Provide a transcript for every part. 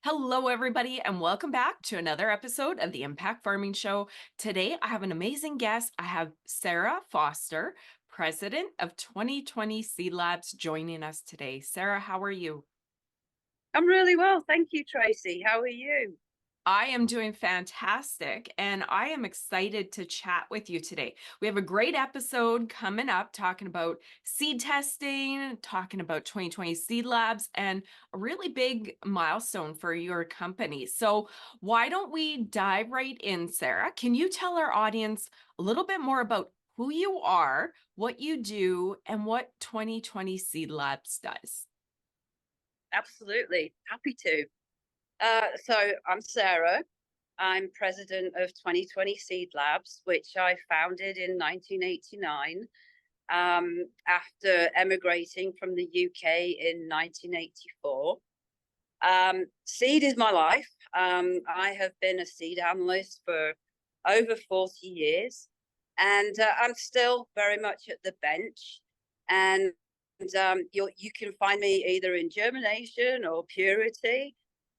Hello, everybody, and welcome back to another episode of the Impact Farming Show. Today, I have an amazing guest. I have Sarah Foster, president of 2020 Seed Labs, joining us today. Sarah, how are you? I'm really well. Thank you, Tracy. How are you? I am doing fantastic, and I am excited to chat with you today. We have a great episode coming up talking about seed testing, talking about 2020 Seed Labs, and a really big milestone for your company. So, why don't we dive right in, Sarah? Can you tell our audience a little bit more about who you are, what you do, and what 2020 Seed Labs does? Absolutely. Happy to. So I'm Sarah. I'm president of 2020 Seed Labs, which I founded in 1989 after emigrating from the UK in 1984. Seed is my life. I have been a seed analyst for over 40 years, and I'm still very much at the bench. And you can find me either in germination or purity,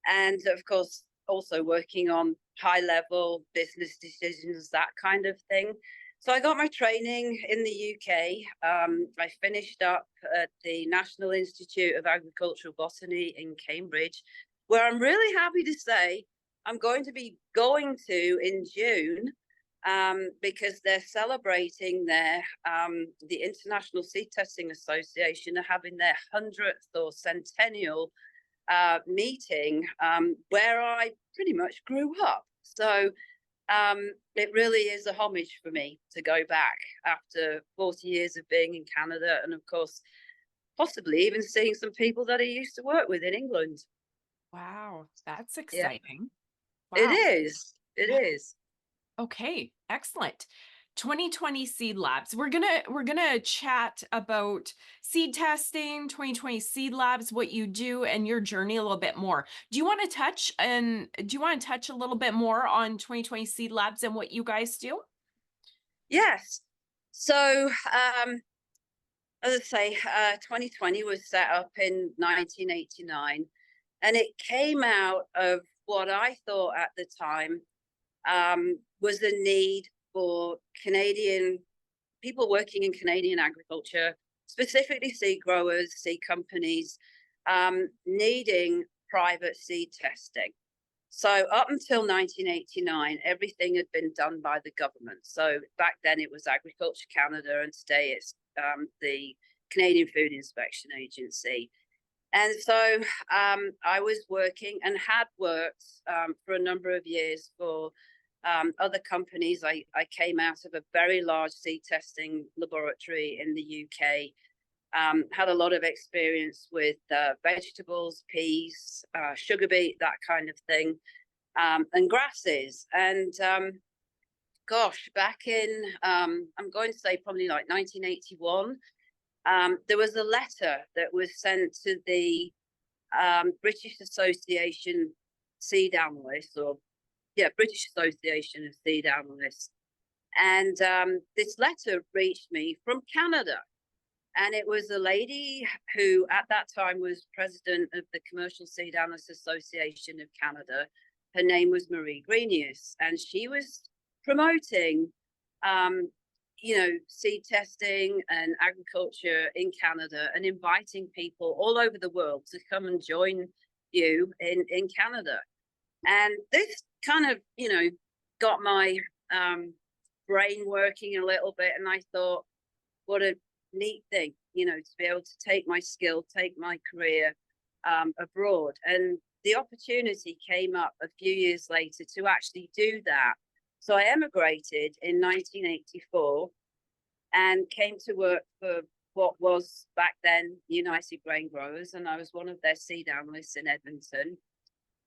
and of course, also working on high level business decisions, that kind of thing. So I got my training in the UK. I finished up at the National Institute of Agricultural Botany in Cambridge, where I'm really happy to say I'm going to be going to in June because they're celebrating the International Seed Testing Association are having their 100th or centennial meeting where I pretty much grew up. So it really is a homage for me to go back after 40 years of being in Canada, and of course, possibly even seeing some people that I used to work with in England. Wow, that's Yeah, exciting. it Wow. is. It Yeah. is. Okay, excellent. 2020 Seed Labs. We're gonna chat about seed testing, 2020 Seed Labs, what you do, and your journey a little bit more. Do you want to touch a little bit more on 2020 Seed Labs and what you guys do? Yes. So, as I say, 2020 was set up in 1989, and it came out of what I thought at the time was the need for Canadian people working in Canadian agriculture, specifically seed growers, seed companies, needing private seed testing. So up until 1989, everything had been done by the government. So back then it was Agriculture Canada, and today it's the Canadian Food Inspection Agency. And so I was working and had worked for a number of years for other companies. I came out of a very large seed testing laboratory in the UK, had a lot of experience with vegetables, peas, sugar beet, that kind of thing, and grasses. And gosh, back in, I'm going to say probably like 1981, there was a letter that was sent to the British Association Seed Analysts, or yeah, British Association of Seed Analysts. And this letter reached me from Canada. And it was a lady who at that time was president of the Commercial Seed Analysts Association of Canada. Her name was Marie Greenius, and she was promoting, um, seed testing and agriculture in Canada, and inviting people all over the world to come and join you in Canada. And this kind of, got my brain working a little bit. And I thought, what a neat thing, to be able to take my skill, take my career abroad. And the opportunity came up a few years later to actually do that. So I emigrated in 1984 and came to work for what was back then United Grain Growers, and I was one of their seed analysts in Edmonton.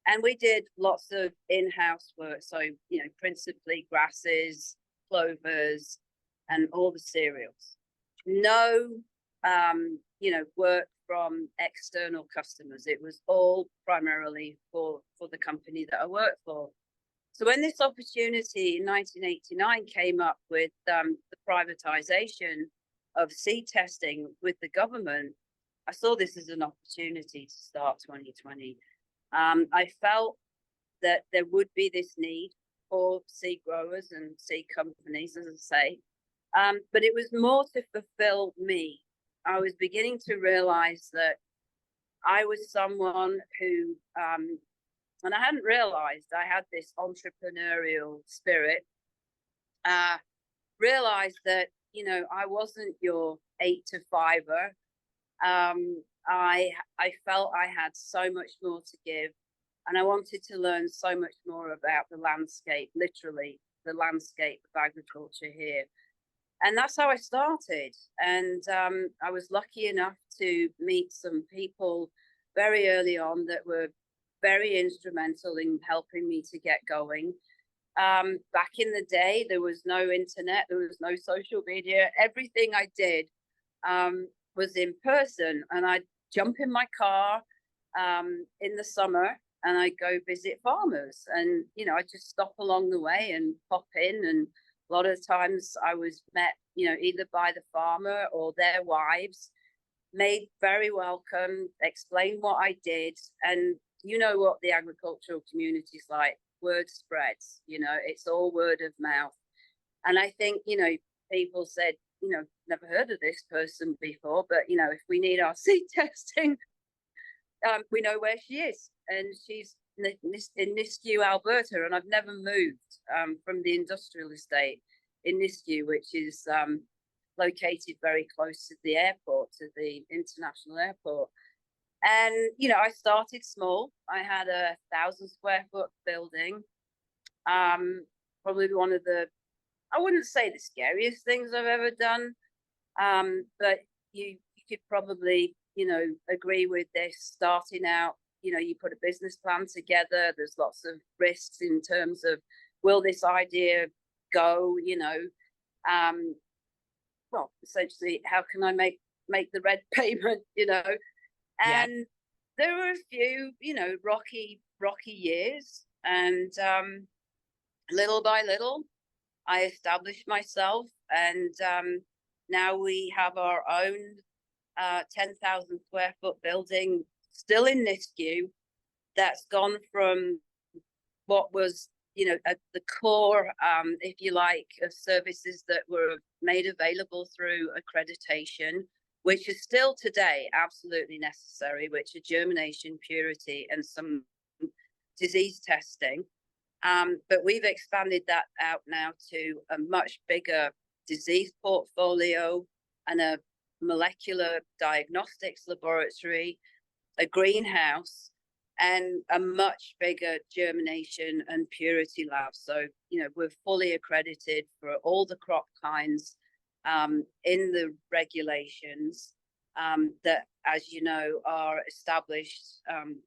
And we did lots of in-house work, so principally grasses, clovers, and all the cereals. No, work from external customers. It was all primarily for the company that I worked for. So when this opportunity in 1989 came up with the privatization of seed testing with the government, I saw this as an opportunity to start 2020. I felt that there would be this need for seed growers and seed companies, as I say. But it was more to fulfill me. I was beginning to realize that I was someone who, and I hadn't realized I had this entrepreneurial spirit, uh, realized that, I wasn't your 8 to 5er. I felt I had so much more to give, and I wanted to learn so much more about the landscape, literally the landscape of agriculture here. And that's how I started. And I was lucky enough to meet some people very early on that were very instrumental in helping me to get going. Back in the day, there was no internet, there was no social media. Everything I did was in person, and I'd jump in my car in the summer and I'd go visit farmers, and I'd just stop along the way and pop in. And a lot of times I was met, either by the farmer or their wives, made very welcome, explained what I did. And you know what the agricultural community is like. Word spreads, it's all word of mouth. And I think, people said, never heard of this person before, but, if we need our seed testing, we know where she is. And she's in Nisku, Alberta. And I've never moved from the industrial estate in Nisku, which is located very close to the airport, to the international airport. And, I started small. I had a 1,000 square foot building. Probably one of the, I wouldn't say the scariest things I've ever done. But you could probably, agree with this. Starting out, you put a business plan together. There's lots of risks in terms of, will this idea go, well, essentially, how can I make the red payment, Yes. and there were a few, rocky years. And little by little, I established myself. And now we have our own 10,000 square foot building still in Nisku, that's gone from what was, at the core, if you like, of services that were made available through accreditation, which is still today absolutely necessary, which are germination, purity, and some disease testing. But we've expanded that out now to a much bigger disease portfolio and a molecular diagnostics laboratory, a greenhouse, and a much bigger germination and purity lab. So, we're fully accredited for all the crop kinds in the regulations that, as you know, are established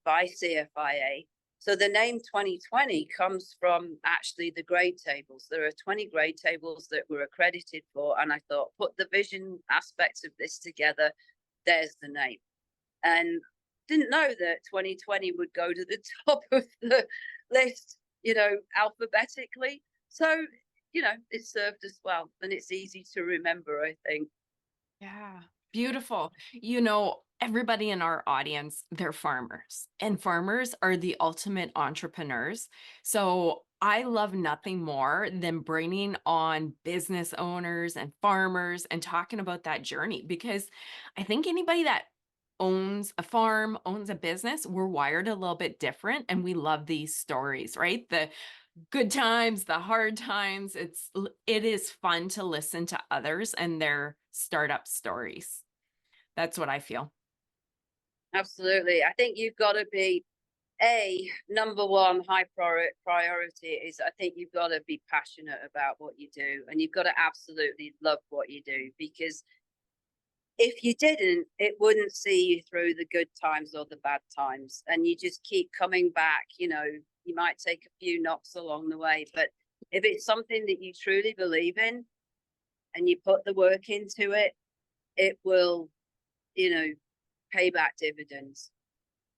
by CFIA. So the name 2020 comes from actually the grade tables. There are 20 grade tables that we're accredited for. And I thought, put the vision aspects of this together, there's the name. And didn't know that 2020 would go to the top of the list, alphabetically. So, it served us well, and it's easy to remember, I think. Yeah, beautiful. Everybody in our audience, they're farmers, and farmers are the ultimate entrepreneurs. So I love nothing more than bringing on business owners and farmers and talking about that journey, because I think anybody that owns a farm, owns a business, we're wired a little bit different, and we love these stories, right? The good times, the hard times. It is fun to listen to others and their startup stories. That's what I feel. Absolutely. I think you've got to be number one high priority is, I think you've got to be passionate about what you do, and you've got to absolutely love what you do, because if you didn't, it wouldn't see you through the good times or the bad times, and you just keep coming back. You might take a few knocks along the way, but if it's something that you truly believe in and you put the work into it, it will, pay back dividends.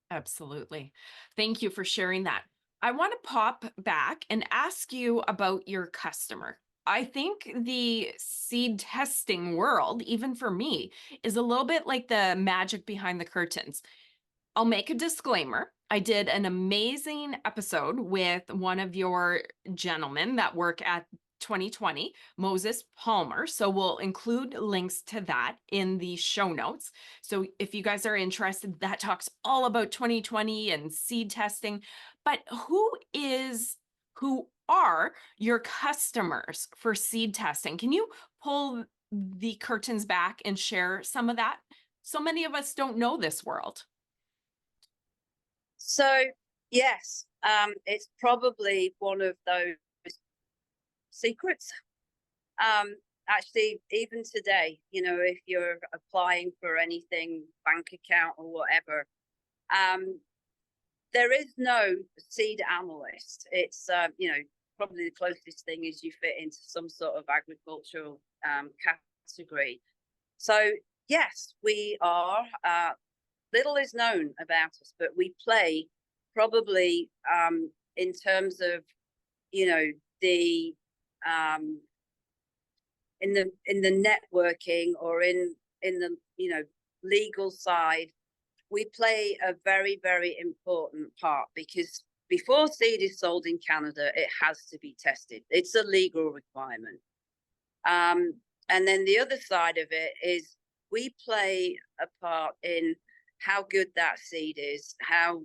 Absolutely. Thank you for sharing that. I want to pop back and ask you about your customer. I think the seed testing world, even for me, is a little bit like the magic behind the curtains. I'll make a disclaimer. I did an amazing episode with one of your gentlemen that work at 2020, Moses Palmer. So we'll include links to that in the show notes. So if you guys are interested, that talks all about 2020 and seed testing. But who are your customers for seed testing? Can you pull the curtains back and share some of that? So many of us don't know this world. So yes, it's probably one of those secrets. Um, Actually, even today, if you're applying for anything, bank account or whatever, um, there is no seed analyst. It's probably the closest thing is you fit into some sort of agricultural category. So yes, we are. Little is known about us, but we play probably in terms of the in the networking or in the legal side, we play a very, very important part, because before seed is sold in Canada, it has to be tested. It's a legal requirement. And then the other side of it is we play a part in how good that seed is, how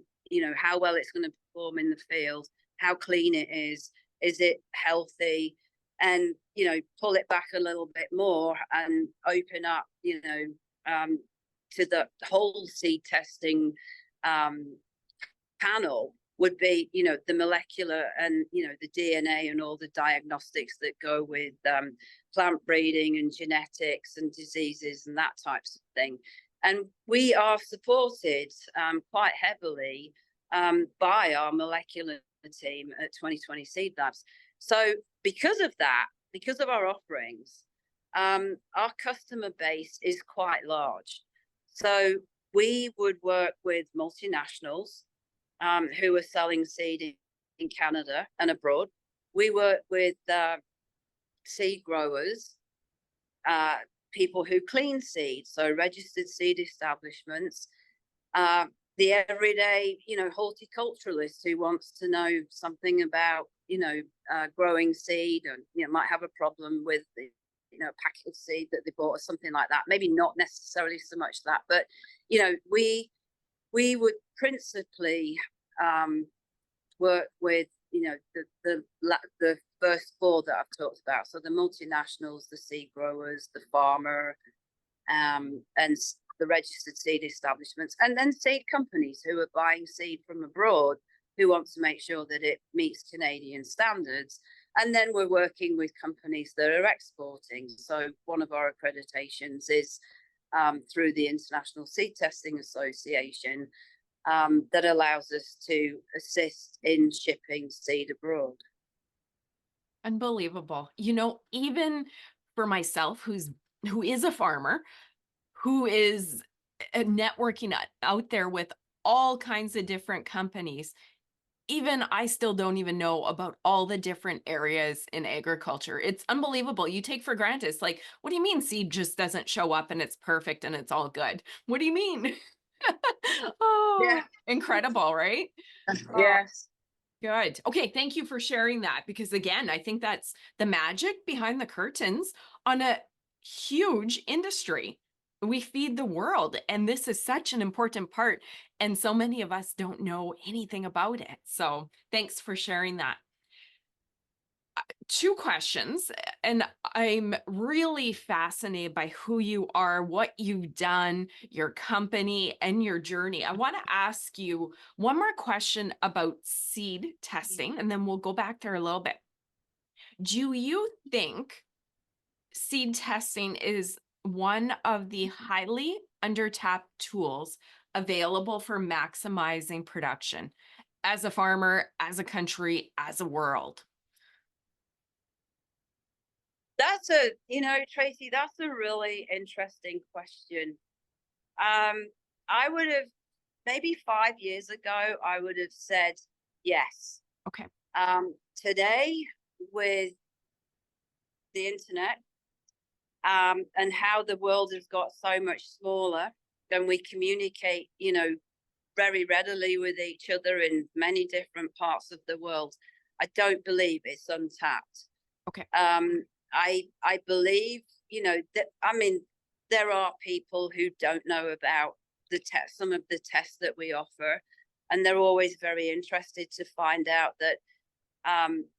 well it's going to perform in the field, how clean it is it healthy, and pull it back a little bit more and open up to the whole seed testing panel would be the molecular and the DNA and all the diagnostics that go with plant breeding and genetics and diseases and that types of thing. And we are supported quite heavily by our molecular team at 2020 Seed Labs. So because of that, because of our offerings, our customer base is quite large. So we would work with multinationals who are selling seed in Canada and abroad. We work with seed growers, people who clean seed, so registered seed establishments, the everyday, horticulturalist who wants to know something about, growing seed, and might have a problem with the, a packet of seed that they bought or something like that. Maybe not necessarily so much that, but we would principally work with the first four that I've talked about. So the multinationals, the seed growers, the farmer, and the registered seed establishments, and then seed companies who are buying seed from abroad, who want to make sure that it meets Canadian standards. And then we're working with companies that are exporting. So one of our accreditations is through the International Seed Testing Association, that allows us to assist in shipping seed abroad. Unbelievable. Even for myself, who is a farmer, who is networking out there with all kinds of different companies, even I still don't even know about all the different areas in agriculture. It's unbelievable. You take for granted. It's like, what do you mean seed just doesn't show up and it's perfect and it's all good? What do you mean? Oh, Yeah. incredible, right? Oh, Yes. good. Okay, thank you for sharing that, because again, I think that's the magic behind the curtains on a huge industry. We feed the world, and this is such an important part, and so many of us don't know anything about it. So, thanks for sharing that. Two questions, and I'm really fascinated by who you are, what you've done, your company, and your journey. I want to ask you one more question about seed testing, and then we'll go back there a little bit. Do you think seed testing is one of the highly undertapped tools available for maximizing production as a farmer, as a country, as a world? That's Tracy, that's a really interesting question. I would have, maybe 5 years ago, I would have said yes. Okay. Today, with the internet, and how the world has got so much smaller, and we communicate, very readily with each other in many different parts of the world. I don't believe it's untapped. Okay. I believe, that, I mean, there are people who don't know about some of the tests that we offer, and they're always very interested to find out that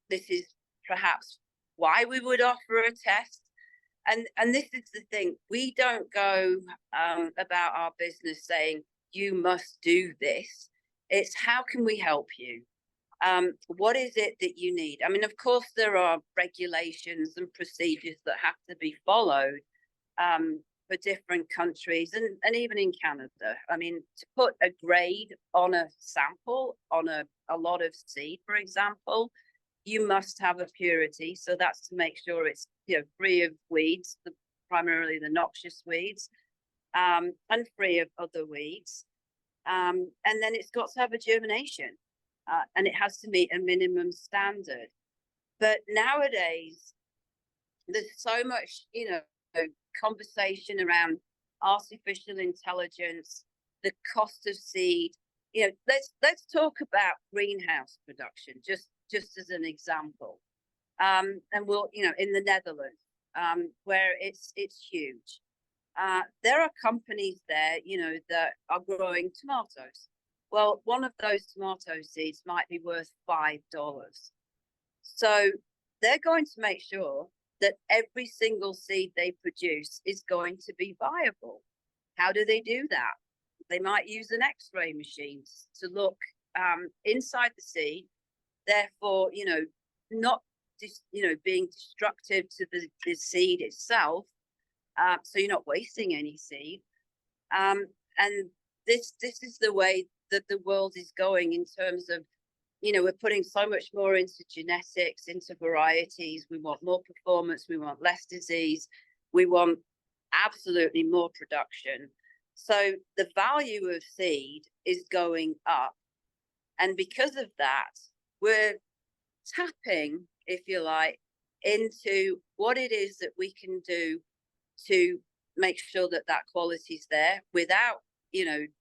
this is perhaps why we would offer a test. And this is the thing, we don't go about our business saying you must do this. It's how can we help you? What is it that you need? I mean, of course, there are regulations and procedures that have to be followed for different countries, and even in Canada. I mean, to put a grade on a sample, on a lot of seed, for example, you must have a purity. So that's to make sure it's free of weeds, primarily the noxious weeds, and free of other weeds. And then it's got to have a germination, and it has to meet a minimum standard. But nowadays, there's so much, conversation around artificial intelligence, the cost of seed. Let's talk about greenhouse production, just as an example. And we'll, in the Netherlands, where it's huge. There are companies there, that are growing tomatoes. Well, one of those tomato seeds might be worth $5. So they're going to make sure that every single seed they produce is going to be viable. How do they do that? They might use an X-ray machine to look inside the seed, therefore, not being destructive to the seed itself. So you're not wasting any seed. And this is the way that the world is going in terms of, we're putting so much more into genetics, into varieties. We want more performance. We want less disease. We want absolutely more production. So the value of seed is going up. And because of that, we're tapping, if you like, into what it is that we can do to make sure that quality is there without,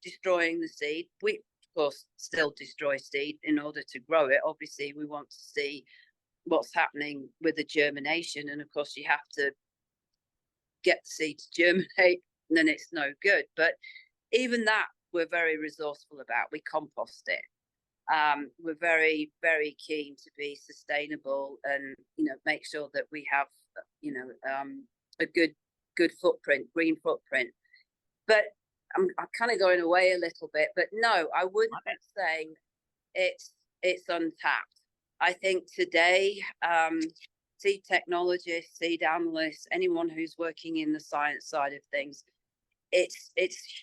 destroying the seed. We, of course, still destroy seed in order to grow it. Obviously, we want to see what's happening with the germination. And of course, you have to get the seed to germinate, and then it's no good. But even that, we're very resourceful about. We compost it. We're very, very keen to be sustainable and, make sure that we have, a good footprint, green footprint. But I'm kind of going away a little bit, but no, I wouldn't say it's untapped. I think today, seed technologists, seed analysts, anyone who's working in the science side of things, it's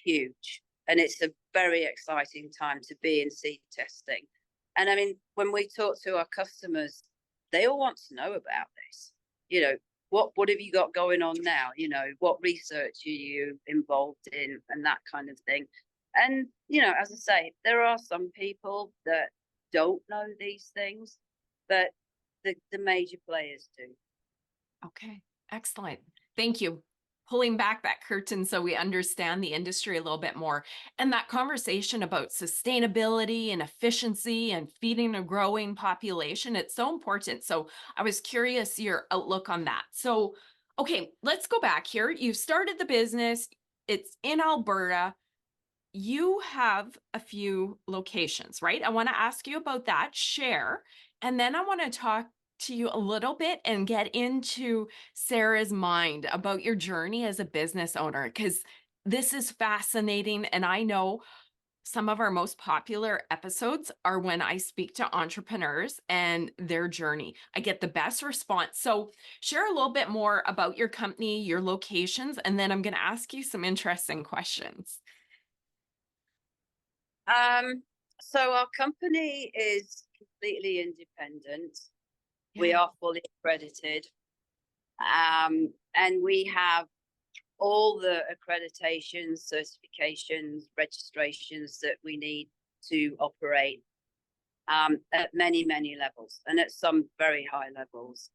huge, and it's a very exciting time to be in seed testing. And I mean, when we talk to our customers, they all want to know about this. What have you got going on now? What research are you involved in, and that kind of thing. And, as I say, there are some people that don't know these things, but the major players do. Okay, excellent. Thank you. Pulling back that curtain so we understand the industry a little bit more. And that conversation about sustainability and efficiency and feeding a growing population, it's so important. So I was curious your outlook on that. So, okay, let's go back here. You started the business, it's in Alberta. You have a few locations, right? I want to ask you about that, share, and then I want to talk to you a little bit and get into Sarah's mind about your journey as a business owner, because this is fascinating. And I know some of our most popular episodes are when I speak to entrepreneurs and their journey. I get the best response. So share a little bit more about your company, your locations, and then I'm going to ask you some interesting questions. So our company is completely independent. We Yeah. are fully accredited, and we have all the accreditations, certifications, registrations that we need to operate at many, many levels, and at some very high levels.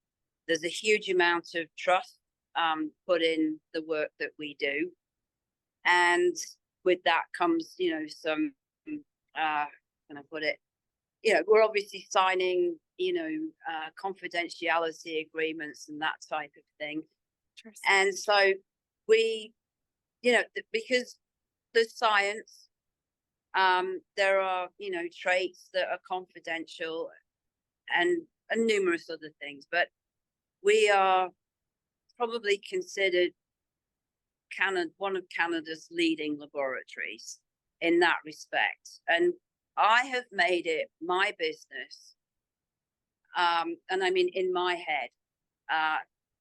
There's a huge amount of trust put in the work that we do, and with that comes, some can I put it? We're obviously signing, confidentiality agreements and that type of thing. Interesting. And so we, because there's science, there are, traits that are confidential and numerous other things, but we are probably considered one of Canada's leading laboratories in that respect. And I have made it my business, and I mean in my head,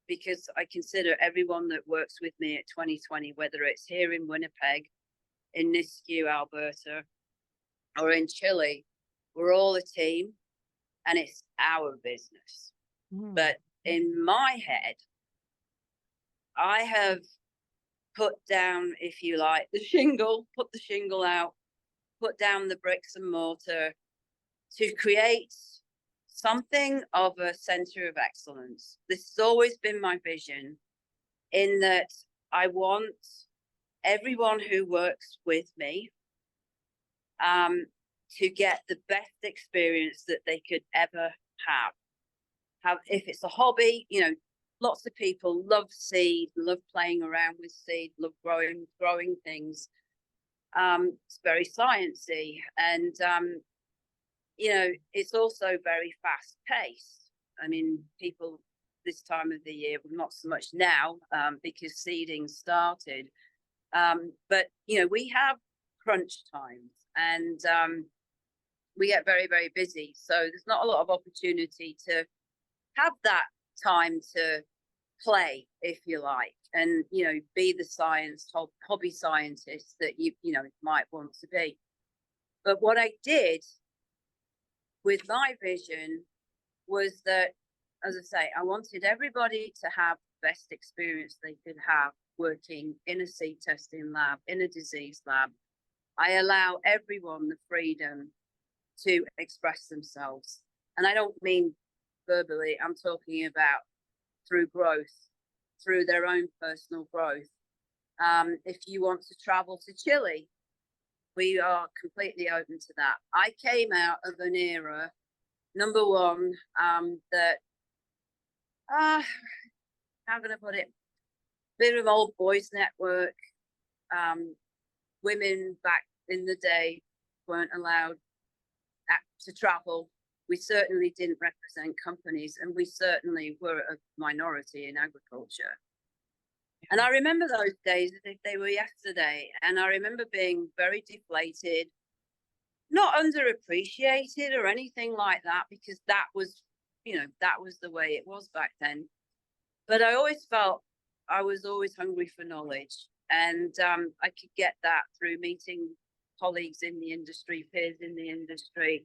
because I consider everyone that works with me at 2020, whether it's here in Winnipeg, in Nisku, Alberta, or in Chile, we're all a team, and it's our business. But in my head, I have put down, if you like, put the shingle out, put down the bricks and mortar to create something of a center of excellence. This has always been my vision, in that I want everyone who works with me to get the best experience that they could ever have. If it's a hobby, lots of people love seed, love playing around with seed, love growing things. It's very sciencey, and it's also very fast paced. I mean, people this time of the year, well, not so much now, because seeding started. But we have crunch times, and we get very, very busy. So there's not a lot of opportunity to have that time to play, if you like, and be the hobby scientist that you might want to be. But what I did with my vision was that, as I say, I wanted everybody to have the best experience they could have working in a seed testing lab, in a disease lab. I allow everyone the freedom to express themselves, and I don't mean verbally. I'm talking about through growth, through their own personal growth. If you want to travel to Chile, we are completely open to that. I came out of an era, number one, that, how can I put it? Bit of old boys network. Women back in the day weren't allowed to travel. We certainly didn't represent companies, and we certainly were a minority in agriculture. And I remember those days as if they were yesterday. And I remember being very deflated, not underappreciated or anything like that, because that was the way it was back then. But I always felt I was always hungry for knowledge. And I could get that through meeting colleagues in the industry, peers in the industry.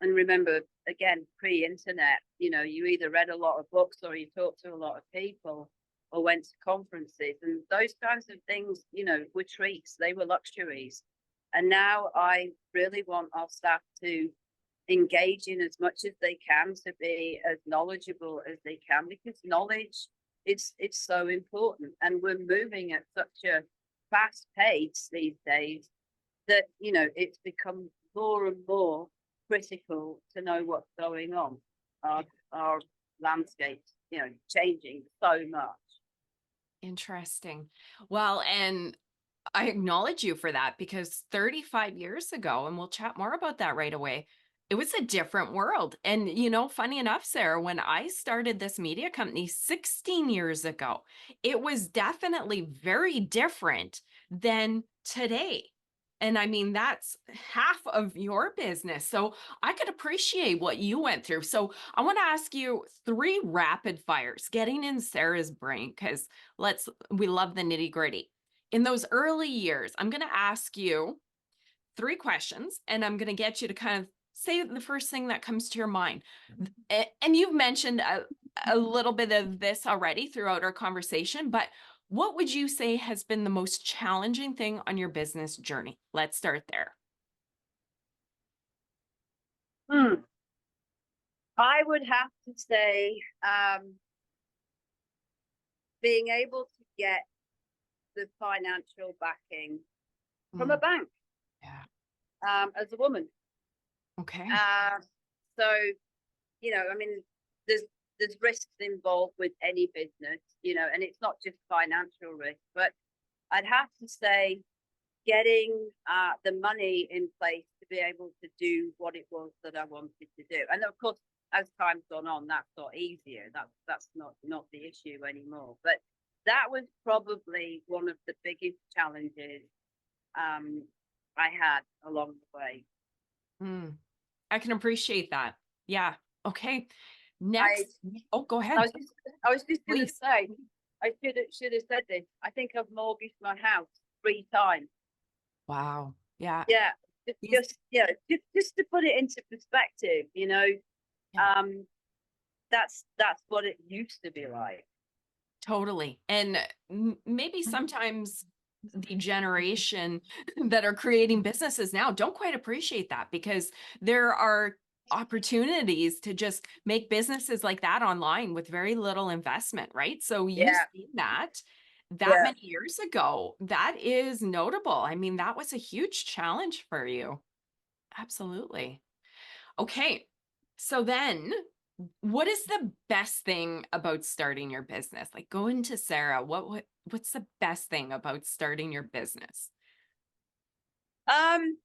And remember, again, pre-internet, you either read a lot of books or you talked to a lot of people or went to conferences, and those kinds of things, were treats. They were luxuries. And now I really want our staff to engage in as much as they can, to be as knowledgeable as they can, because knowledge, it's so important. And we're moving at such a fast pace these days that, it's become more and more critical to know what's going on. Our landscape's, changing so much. Interesting. Well, and I acknowledge you for that, because 35 years ago, and we'll chat more about that right away, it was a different world. And, funny enough, Sarah, when I started this media company 16 years ago, it was definitely very different than today. And I mean, that's half of your business. So I could appreciate what you went through. So I want to ask you 3 rapid fires, getting in Sarah's brain, because we love the nitty gritty. In those early years, I'm going to ask you 3 questions, and I'm going to get you to kind of say the first thing that comes to your mind. And you've mentioned a little bit of this already throughout our conversation, but what would you say has been the most challenging thing on your business journey? Let's start there. I would have to say, being able to get the financial backing from a bank. Yeah. as a woman. Okay. Uh, so, I mean, there's risks involved with any business, and it's not just financial risk, but I'd have to say getting the money in place to be able to do what it was that I wanted to do. And of course, as time's gone on, that's got easier. That's not the issue anymore. But that was probably one of the biggest challenges I had along the way. Mm, I can appreciate that. Yeah. Okay. I Next. Oh, go I ahead. was just I was just gonna Please. say I should have said this. I think I've mortgaged my house 3 times. Wow. Yeah. Yeah, These, just to put it into perspective, yeah, um, that's what it used to be like. totally. And maybe sometimes the generation that are creating businesses now don't quite appreciate that because there are opportunities to just make businesses like that online with very little investment, right? So you Yeah, see that yeah. many years ago. That is notable. I mean, that was a huge challenge for you. Absolutely. Okay. So then, what is the best thing about starting your business? Like going to Sarah, what's the best thing about starting your business? Um,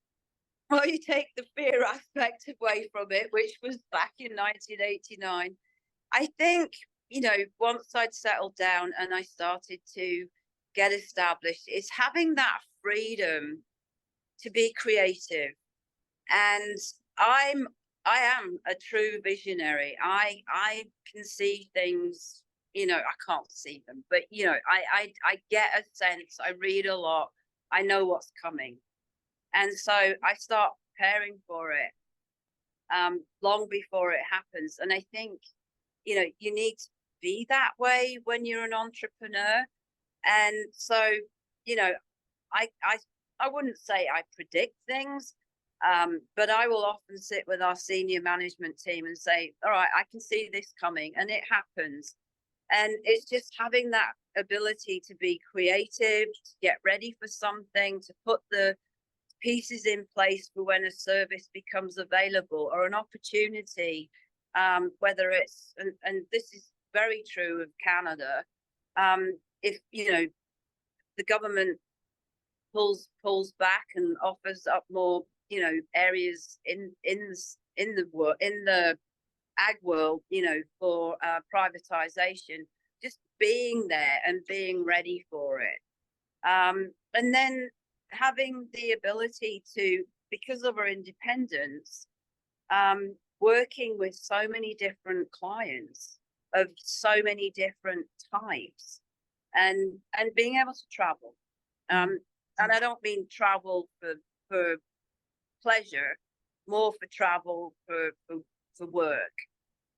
well, you take the fear aspect away from it, which was back in 1989. I think, once I'd settled down and I started to get established, it's having that freedom to be creative. And I'm I am a true visionary. I can see things, I can't see them, but I get a sense, I read a lot, I know what's coming. And so I start preparing for it long before it happens. And I think, you need to be that way when you're an entrepreneur. And so, you know, I I I wouldn't say I predict things, but I will often sit with our senior management team and say, "All right, I can see this coming," and it happens. And it's just having that ability to be creative, to get ready for something, to put the pieces in place for when a service becomes available or an opportunity, whether it's and this is very true of Canada. If the government pulls back and offers up more areas in the ag world for privatization, just being there and being ready for it, and then having the ability to, because of our independence, working with so many different clients of so many different types, and being able to travel, Mm. and I don't mean travel for pleasure, more for travel for work.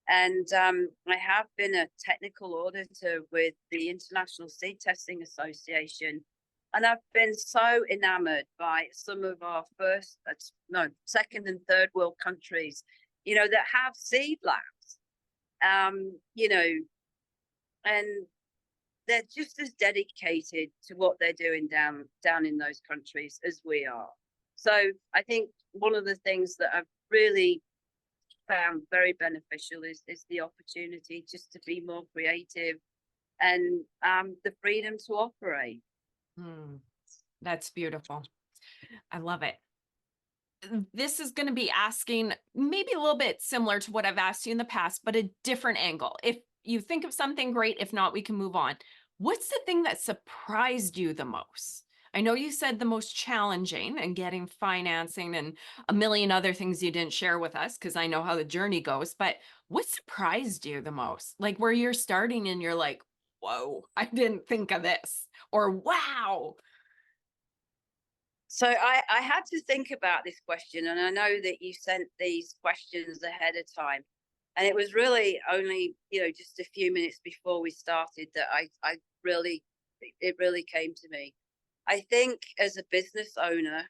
And I have been a technical auditor with the International Seed Testing Association. And I've been so enamored by some of our second and third world countries, that have seed labs, um, you know, and they're just as dedicated to what they're doing down in those countries as we are. So I think one of the things that I've really found very beneficial is the opportunity just to be more creative, and the freedom to operate. Mm. That's beautiful. I love it. This is going to be asking maybe a little bit similar to what I've asked you in the past, but a different angle. If you think of something great, if not, we can move on. What's the thing that surprised you the most? I know you said the most challenging and getting financing and a million other things you didn't share with us because I know how the journey goes, but what surprised you the most? Like where you're starting and you're like, whoa, I didn't think of this, or wow. So I had to think about this question, and I know that you sent these questions ahead of time. And it was really only, just a few minutes before we started that I really, it really came to me. I think as a business owner,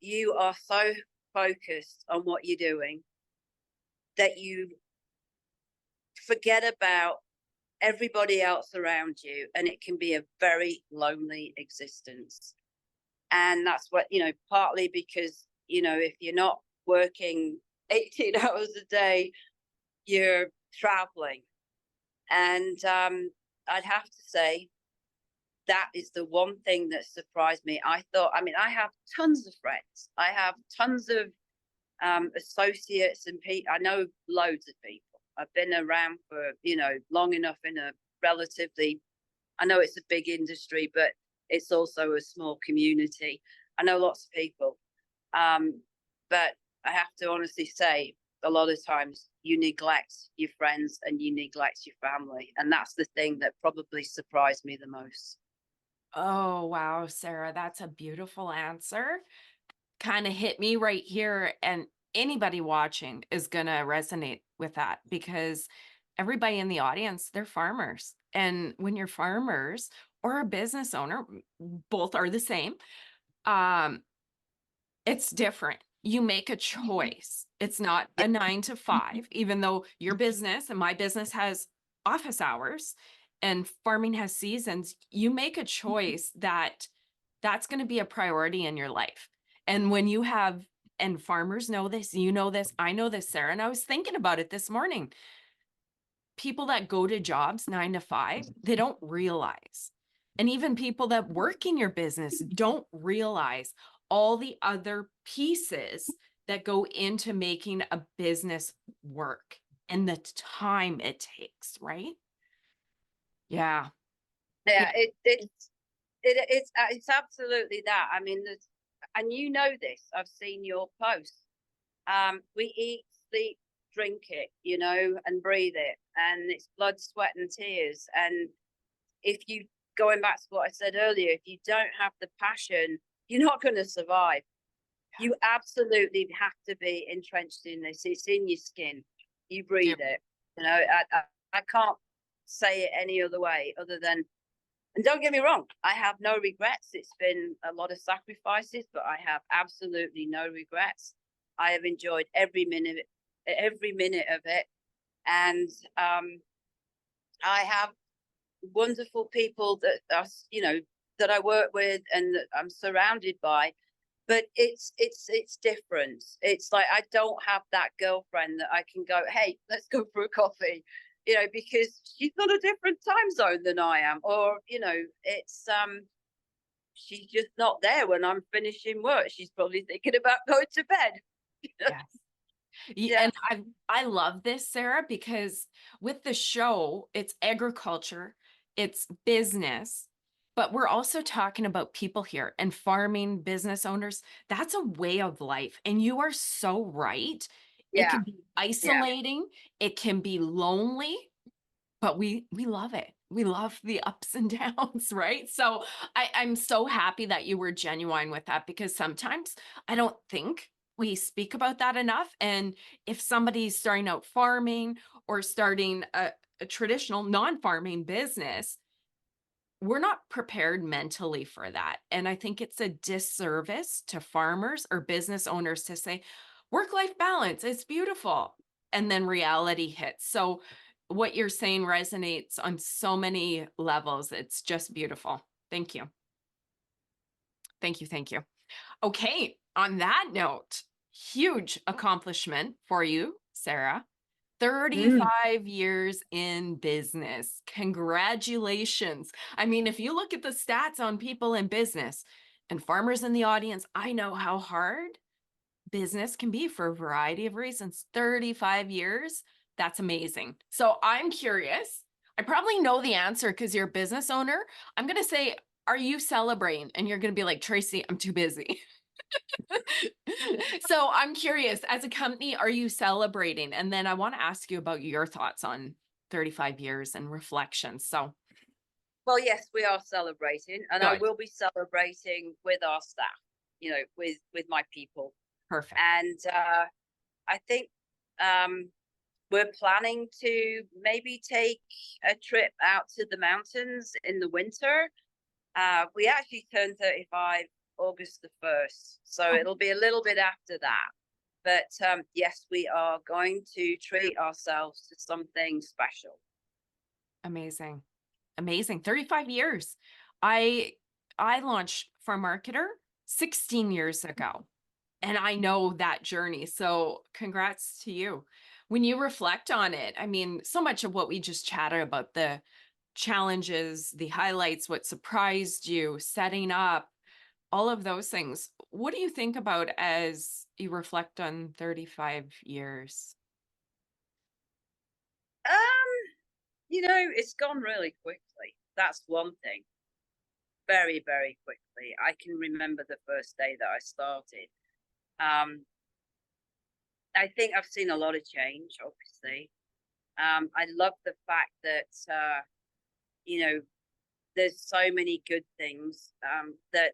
you are so focused on what you're doing that you forget about everybody else around you, and it can be a very lonely existence. And that's what, partly because, if you're not working 18 hours a day, you're traveling. And I'd have to say that is the one thing that surprised me. I mean, I have tons of friends. I have tons of associates and people. I know loads of people. I've been around for, long enough in a relatively, I know it's a big industry, but it's also a small community. I know lots of people. But I have to honestly say, a lot of times you neglect your friends and you neglect your family. And that's the thing that probably surprised me the most. Oh, wow, Sarah, that's a beautiful answer. Kind of hit me right here. And anybody watching is going to resonate with that because everybody in the audience, they're farmers. And when you're farmers or a business owner, both are the same. Um, it's different. You make a choice. It's not Yeah. a 9 to 5, even though your business and my business has office hours and farming has seasons. You make a choice that that's going to be a priority in your life. And when you have, and farmers know this, you know this, I know this, Sarah, and I was thinking about it this morning. People that go to jobs 9 to 5, they don't realize. And even people that work in your business don't realize all the other pieces that go into making a business work and the time it takes, right? Yeah. Yeah. Yeah, it's absolutely that. I mean, and this. I've seen your posts. We eat, sleep, drink it, and breathe it, and it's blood, sweat, and tears. And if you going back to what I said earlier, if you don't have the passion, you're not going to survive. You absolutely have to be entrenched in this. It's in your skin. You breathe Yep. it. I can't say it any other way other than, and don't get me wrong, I have no regrets. It's been a lot of sacrifices, but I have absolutely no regrets. I have enjoyed every minute of it. And I have wonderful people that are, that I work with and that I'm surrounded by. But it's different. It's like I don't have that girlfriend that I can go, hey, let's go for a coffee, because she's on a different time zone than I am, or it's she's just not there when I'm finishing work. She's probably thinking about going to bed. Yes. Yeah, And I love this, Sarah, because with the show, it's agriculture, it's business, but we're also talking about people here and farming business owners. That's a way of life. And you are so right. It yeah, can be yeah. isolating, it can be lonely, but we love it. We love the ups and downs, right? So I'm so happy that you were genuine with that because sometimes I don't think we speak about that enough. And if somebody's starting out farming or starting a traditional non-farming business, we're not prepared mentally for that. And I think it's a disservice to farmers or business owners to say, work life balance, it's beautiful. And then reality hits. So, what you're saying resonates on so many levels. It's just beautiful. Thank you. Thank you. Thank you. Okay. On that note, huge accomplishment for you, Sarah. Mm. 35 years in business. Congratulations. I mean, if you look at the stats on people in business and farmers in the audience, I know how hard business can be for a variety of reasons. 35 years, that's amazing. So I'm curious. I probably know the answer because you're a business owner. I'm going to say, are you celebrating? And you're going to be like, Tracy, I'm too busy. So I'm curious, as a company, are you celebrating? And then I want to ask you about your thoughts on 35 years and reflections. So Well, yes, we are celebrating, and I good. will be celebrating with our staff. With my people, Perfect. and I think we're planning to maybe take a trip out to the mountains in the winter. We actually turn 35 August the 1st, so Oh, it'll be a little bit after that. But yes, we are going to treat ourselves to something special. amazing. Amazing. 35 years. I I launched Farm Marketer 16 years ago. And I know that journey. So congrats to you. When you reflect on it, I mean, so much of what we just chatted about, the challenges, the highlights, what surprised you, setting up, all of those things. What do you think about as you reflect on 35 years? Um, it's gone really quickly. That's one thing. Very, very quickly. I can remember the first day that I started. Um, I think I've seen a lot of change, obviously. I love the fact that you know, there's so many good things that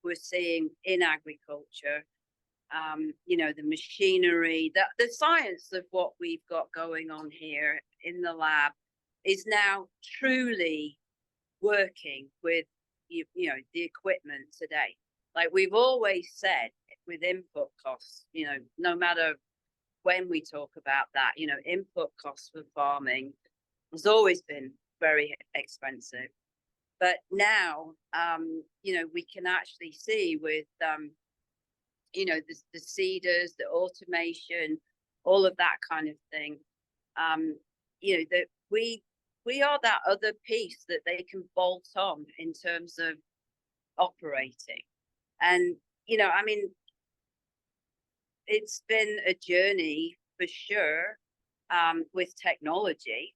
we're seeing in agriculture. The machinery, the science of what we've got going on here in the lab is now truly working with the equipment today. Like we've always said with input costs, no matter when we talk about that, input costs for farming has always been very expensive. But now, we can actually see with, the seeders, the automation, all of that kind of thing, that we are that other piece that they can bolt on in terms of operating. And, I mean, it's been a journey for sure with technology.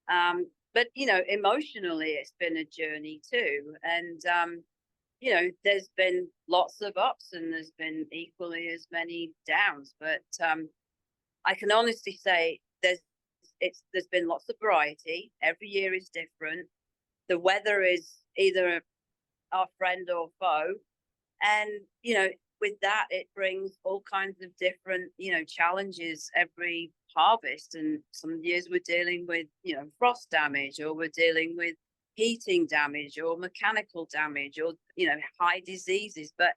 But, emotionally, it's been a journey too. And, there's been lots of ups and there's been equally as many downs. But I can honestly say there's been lots of variety. Every year is different. The weather is either our friend or foe. And, with that, it brings all kinds of different, challenges every harvest. And some years we're dealing with, frost damage, or we're dealing with heating damage or mechanical damage, or, high diseases. But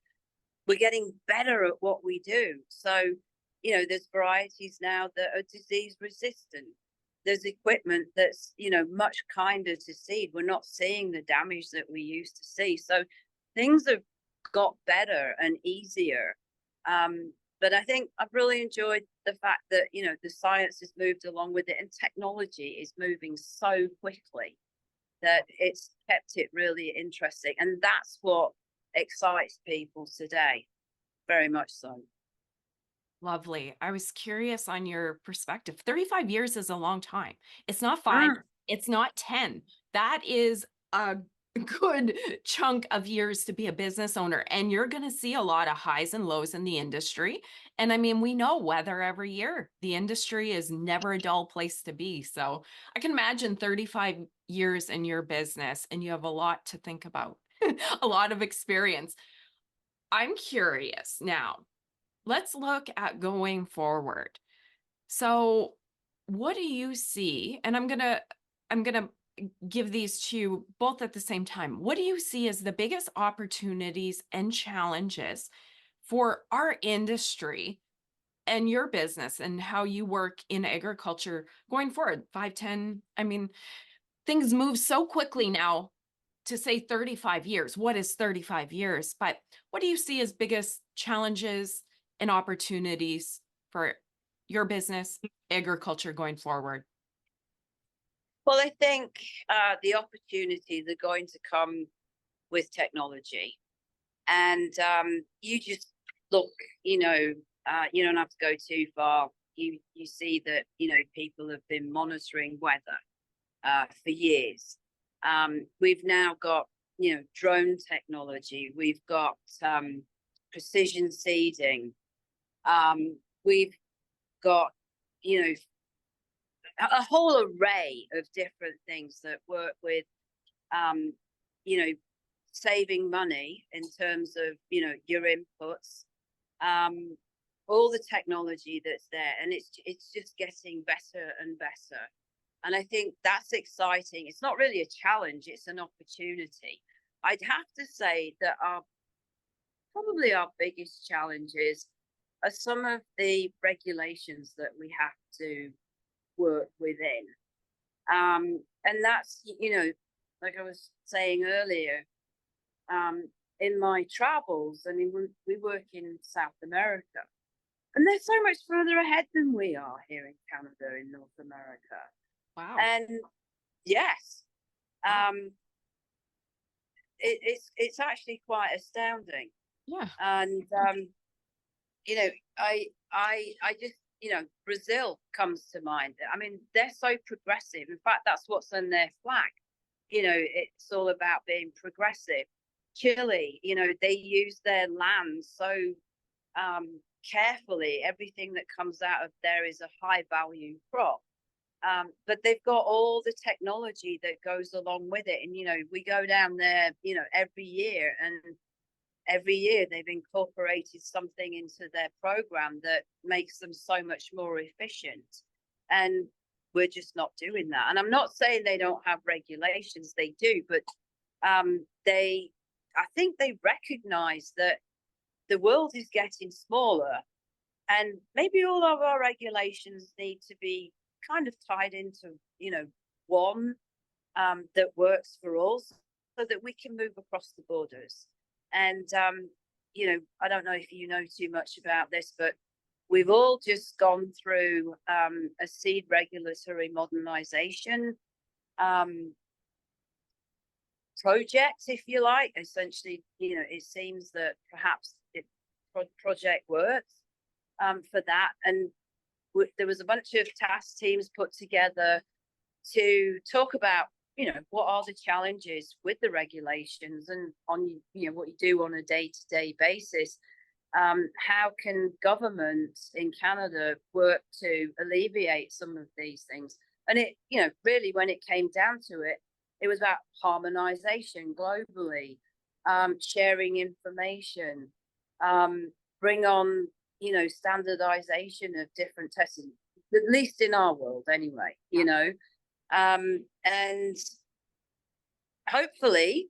we're getting better at what we do. So, there's varieties now that are disease resistant. There's equipment that's, much kinder to seed. We're not seeing the damage that we used to see. So things have got better and easier. But I think I've really enjoyed the fact that, the science has moved along with it and technology is moving so quickly that it's kept it really interesting. And that's what excites people today, very much so. Lovely. I was curious on your perspective. 35 years is a long time. It's not 5, Mm. it's not 10. That is a good chunk of years to be a business owner. And you're going to see a lot of highs and lows in the industry. And I mean, we know weather every year. The industry is never a dull place to be. So I can imagine 35 years in your business and you have a lot to think about, a lot of experience. I'm curious now. Let's look at going forward. So, what do you see? And I'm going to give these to you both at the same time. What do you see as the biggest opportunities and challenges for our industry and your business and how you work in agriculture going forward? 5, 10. I mean, things move so quickly now. To say 35 years, what is 35 years? But what do you see as biggest challenges and opportunities for your business, agriculture going forward? Well, I think the opportunities are going to come with technology. And you just look, you don't have to go too far. You see that, people have been monitoring weather for years. We've now got, drone technology. We've got precision seeding. We've got, a whole array of different things that work with, um, you know, saving money in terms of, your inputs, um, all the technology that's there, and it's just getting better and better. And I think that's exciting. It's not really a challenge, it's an opportunity. I'd have to say that our biggest challenges are some of the regulations that we have to work within. And that's, like I was saying earlier, in my travels, I mean, we work in South America, and they're so much further ahead than we are here in Canada, in North America. Wow. And yes, Wow. it's actually quite astounding. Yeah. And you know, I just, Brazil comes to mind. I mean, they're so progressive. In fact, that's what's on their flag. It's all about being progressive. Chile, they use their land so carefully. Everything that comes out of there is a high value crop. But they've got all the technology that goes along with it. And, we go down there, every year, and every year they've incorporated something into their program that makes them so much more efficient. And we're just not doing that. And I'm not saying they don't have regulations, they do, but I think they recognize that the world is getting smaller, and maybe all of our regulations need to be kind of tied into, one that works for us, so that we can move across the borders. And I don't know if you know too much about this, but we've all just gone through a seed regulatory modernization project, if you like. Essentially, it seems that perhaps project works for that. And there was a bunch of task teams put together to talk about, what are the challenges with the regulations, and on, what you do on a day-to-day basis. How can government in Canada work to alleviate some of these things? And it, really, when it came down to it, it was about harmonization globally, sharing information, bring on, standardization of different testing, at least in our world anyway, and hopefully,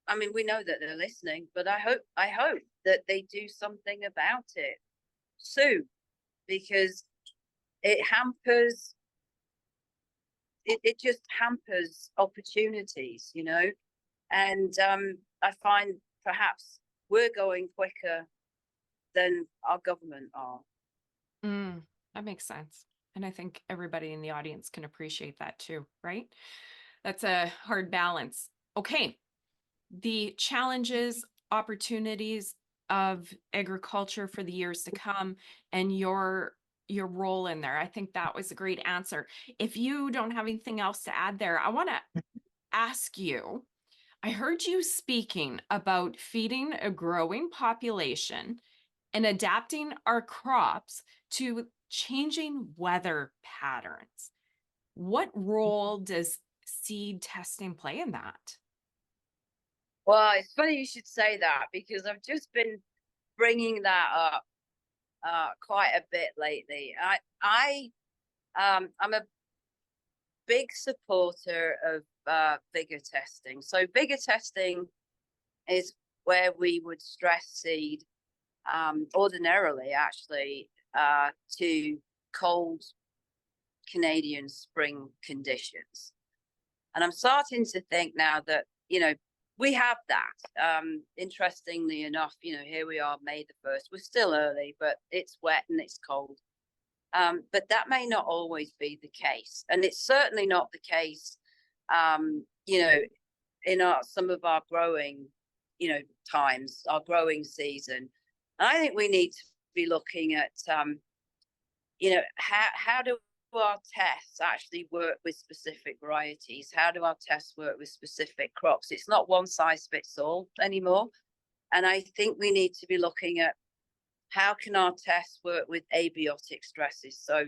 I mean, we know that they're listening, but I hope that they do something about it soon, because it hampers, it just hampers opportunities, and I find perhaps we're going quicker than our government are. That makes sense. And I think everybody in the audience can appreciate that too, right? That's a hard balance. Okay. The challenges, opportunities of agriculture for the years to come, and your role in there. I think that was a great answer. If you don't have anything else to add there, I want to ask you, I heard you speaking about feeding a growing population and adapting our crops to changing weather patterns. What role does seed testing play in that? Well, it's funny you should say that, because I've just been bringing that up quite a bit lately. I'm a big supporter of vigor testing. So vigor testing is where we would stress seed ordinarily, actually, to cold Canadian spring conditions. And I'm starting to think now that, we have that. Interestingly enough, here we are, May the 1st. We're still early, but it's wet and it's cold. But that may not always be the case. And it's certainly not the case, in some of our growing, times, our growing season. And I think we need to be looking at, how do our tests actually work with specific varieties? How do our tests work with specific crops? It's not one size fits all anymore. And I think we need to be looking at how can our tests work with abiotic stresses? So,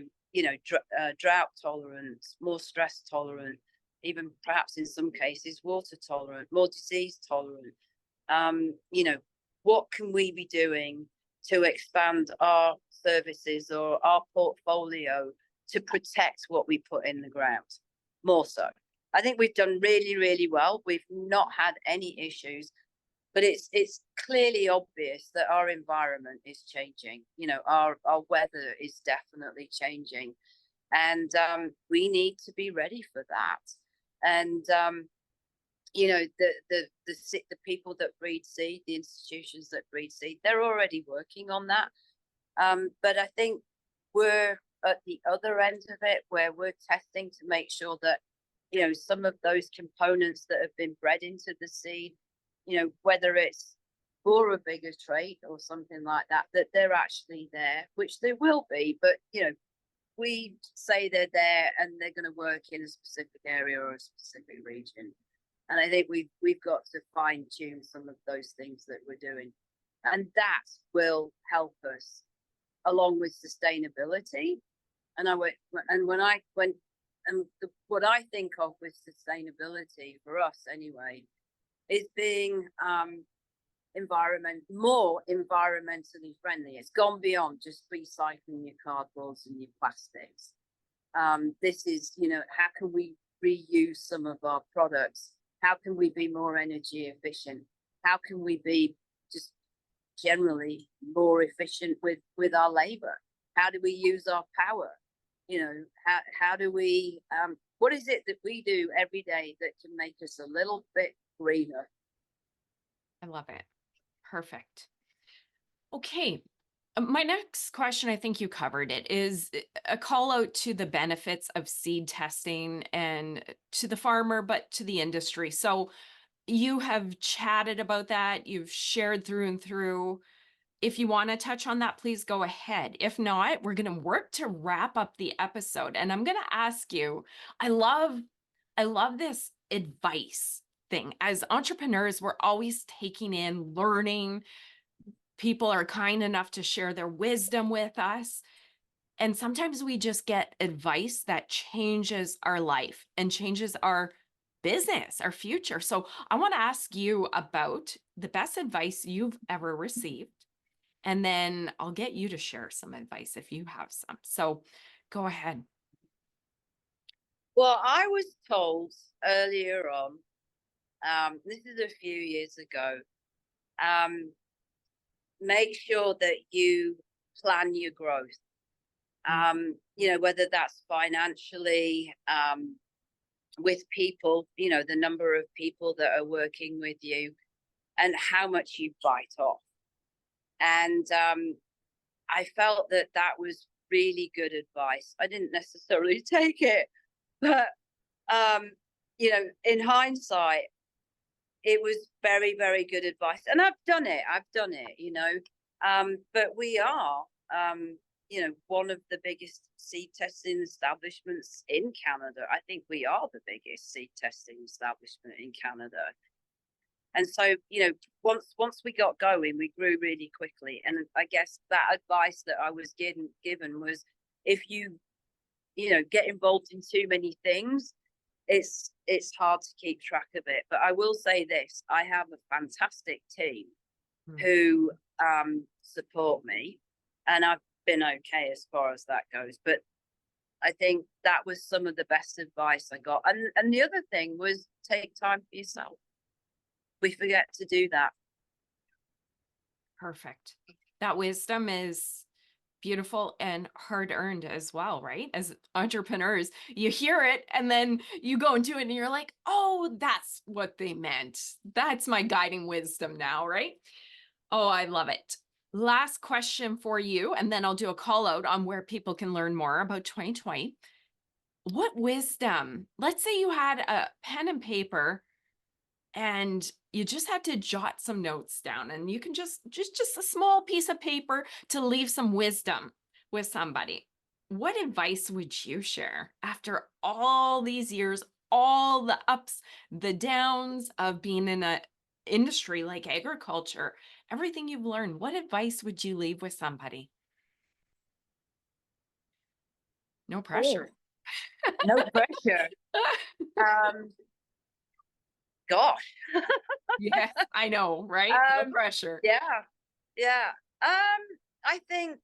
drought tolerant, more stress tolerant, even perhaps in some cases water tolerant, more disease tolerant. What can we be doing to expand our services or our portfolio to protect what we put in the ground more so? I think we've done really, really well. We've not had any issues, but it's clearly obvious that our environment is changing. Our weather is definitely changing, and we need to be ready for that. And the people that breed seed, the institutions that breed seed, they're already working on that. But I think we're at the other end of it, where we're testing to make sure that, some of those components that have been bred into the seed, whether it's for a bigger trait or something like that, that they're actually there, which they will be. But, we say they're there and they're going to work in a specific area or a specific region. And I think we've got to fine tune some of those things that we're doing, and that will help us along with sustainability. And what I think of with sustainability for us anyway is being more environmentally friendly. It's gone beyond just recycling your cardboards and your plastics. This is, how can we reuse some of our products? How can we be more energy efficient? How can we be just generally more efficient with our labor? How do we use our power? How do we, what is it that we do every day that can make us a little bit greener? I love it. Perfect. Okay. My next question, I think you covered it, is a call out to the benefits of seed testing and to the farmer, but to the industry. So you have chatted about that. You've shared through and through. If you want to touch on that, please go ahead. If not, we're going to work to wrap up the episode. And I'm going to ask you, I love this advice thing. As entrepreneurs, we're always taking in, learning. People are kind enough to share their wisdom with us. And sometimes we just get advice that changes our life and changes our business, our future. So I want to ask you about the best advice you've ever received. And then I'll get you to share some advice if you have some. So go ahead. Well, I was told earlier on, this is a few years ago, make sure that you plan your growth. Whether that's financially, with people, the number of people that are working with you and how much you bite off. And I felt that was really good advice. I didn't necessarily take it, but in hindsight, it was very, very good advice. And I've done it, but we are, one of the biggest seed testing establishments in Canada. I think we are the biggest seed testing establishment in Canada. And so, once we got going, we grew really quickly. And I guess that advice that I was given was, if you, get involved in too many things, it's hard to keep track of it. But I will say this: I have a fantastic team who support me, and I've been okay as far as that goes. But I think that was some of the best advice I got. And the other thing was, take time for yourself. We forget to do that. Perfect. That wisdom is beautiful and hard earned as well, right? As entrepreneurs, you hear it and then you go and do it and you're like, oh, that's what they meant. That's my guiding wisdom now, right? Oh, I love it. Last question for you, and then I'll do a call out on where people can learn more about 2020. What wisdom? Let's say you had a pen and paper and you just had to jot some notes down, and you can just a small piece of paper to leave some wisdom with somebody. What advice would you share after all these years, all the ups, the downs of being in an industry like agriculture, everything you've learned? What advice would you leave with somebody? No pressure. No pressure. Gosh. Yes, I know, right? No pressure. Yeah. I think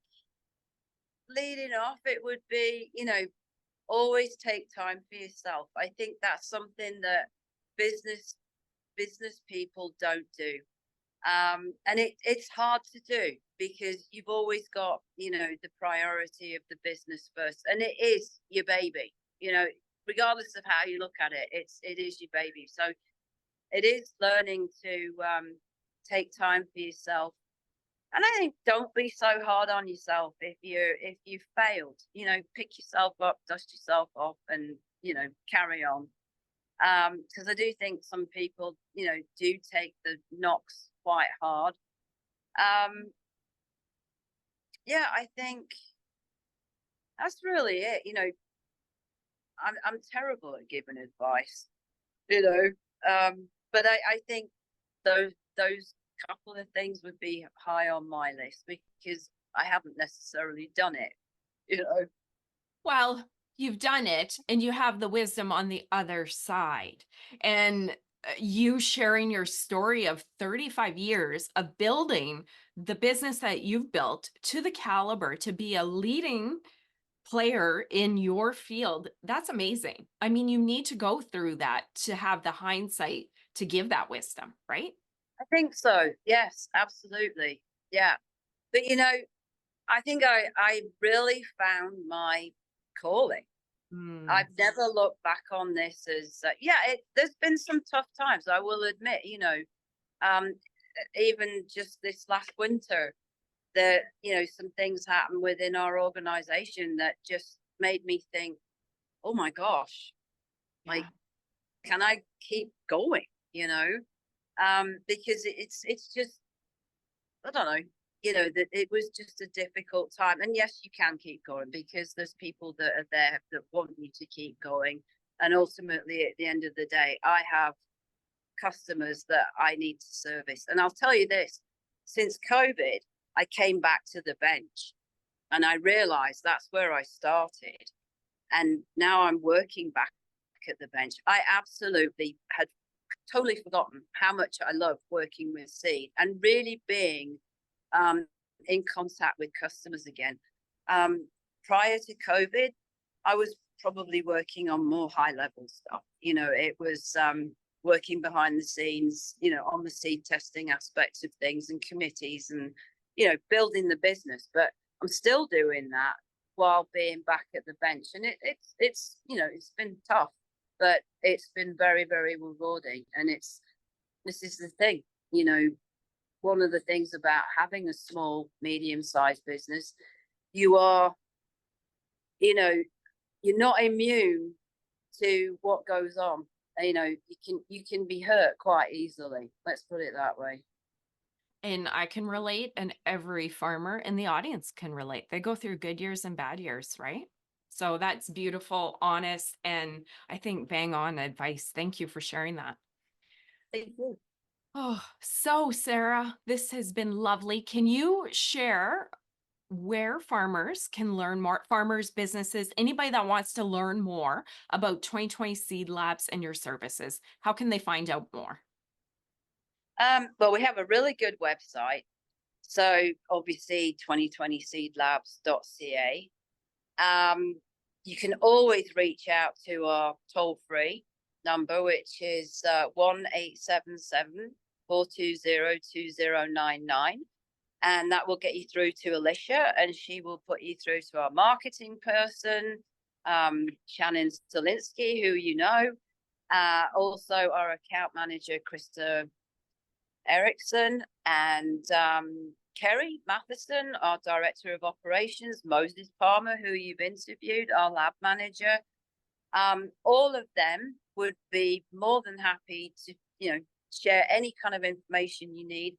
leading off, it would be, always take time for yourself. I think that's something that business people don't do. And it's hard to do, because you've always got, the priority of the business first, and it is your baby, regardless of how you look at it. It is your baby. So it is learning to take time for yourself. And I think don't be so hard on yourself if you failed. You know, pick yourself up, dust yourself off, and carry on. Because I do think some people, do take the knocks quite hard. Yeah, I think that's really it. I'm terrible at giving advice, you know. But I think those couple of things would be high on my list because I haven't necessarily done it, you know. Well, you've done it and you have the wisdom on the other side. And you sharing your story of 35 years of building the business that you've built to the caliber to be a leading player in your field, that's amazing. I mean, you need to go through that to have the hindsight to give that wisdom, right? I think so. Yes, absolutely. Yeah. But I think I really found my calling. Mm, I've never looked back on this as there's been some tough times, I will admit, um even just this last winter that some things happened within our organization that just made me think, oh my gosh, like, yeah. can I keep going, because it's just, I don't know, that it was just a difficult time. And yes, you can keep going because there's people that are there that want you to keep going. And ultimately, at the end of the day, I have customers that I need to service. And I'll tell you this, since COVID, I came back to the bench and I realized that's where I started. And now I'm working back at the bench. I absolutely had totally forgotten how much I love working with seed and really being in contact with customers again. Prior to COVID, I was probably working on more high level stuff. It was working behind the scenes, on the seed testing aspects of things and committees and, building the business. But I'm still doing that while being back at the bench. And it's it's been tough, but it's been very, very rewarding. And this is the thing, one of the things about having a small, medium-sized business, you are, you're not immune to what goes on. You can be hurt quite easily. Let's put it that way. And I can relate, and every farmer in the audience can relate. They go through good years and bad years, right? So that's beautiful, honest, and I think bang on advice. Thank you for sharing that. Thank you. Oh, so Sarah, this has been lovely. Can you share where farmers can learn more, farmers, businesses, anybody that wants to learn more about 2020 Seed Labs and your services? How can they find out more? Well, we have a really good website. So obviously 2020seedlabs.ca. You can always reach out to our toll-free number, which is 1-877-420-2099. And that will get you through to Alicia, and she will put you through to our marketing person, Shannon Stolinsky, who also our account manager, Krista Erickson, and Kerry Matheson, our director of operations, Moses Palmer, who you've interviewed, our lab manager. All of them would be more than happy to, share any kind of information you need.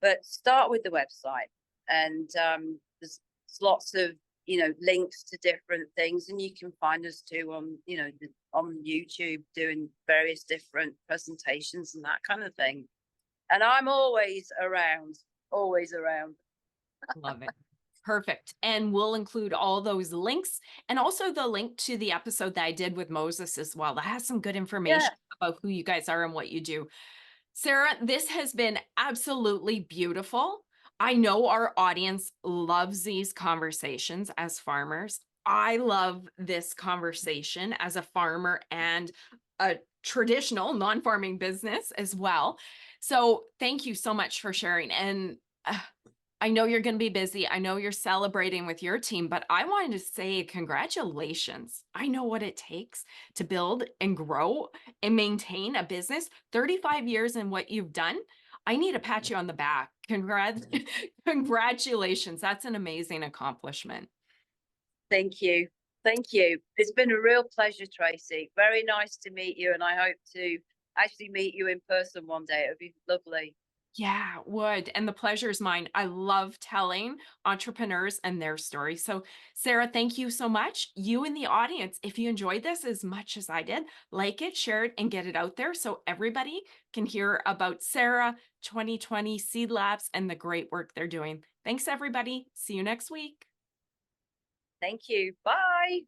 But start with the website, and there's lots of links to different things, and you can find us too on on YouTube doing various different presentations and that kind of thing. And I'm always around, always around. Love it. Perfect. And we'll include all those links and also the link to the episode that I did with Moses as well. That has some good Yeah, information about who you guys are and what you do. Sarah, this has been absolutely beautiful. I know our audience loves these conversations as farmers. I love this conversation as a farmer and a traditional non-farming business as well. So thank you so much for sharing. And I know you're going to be busy. I know you're celebrating with your team, but I wanted to say congratulations. I know what it takes to build and grow and maintain a business. 35 years in what you've done. I need to pat you on the back. Congrats. Congratulations. That's an amazing accomplishment. Thank you. Thank you. It's been a real pleasure, Tracy. Very nice to meet you, and I hope to actually meet you in person one day. It would be lovely. Yeah, would. And the pleasure is mine. I love telling entrepreneurs and their stories. So, Sarah, thank you so much. You in the audience, if you enjoyed this as much as I did, like it, share it, and get it out there so everybody can hear about Sarah, 2020 Seed Labs, and the great work they're doing. Thanks, everybody. See you next week. Thank you. Bye.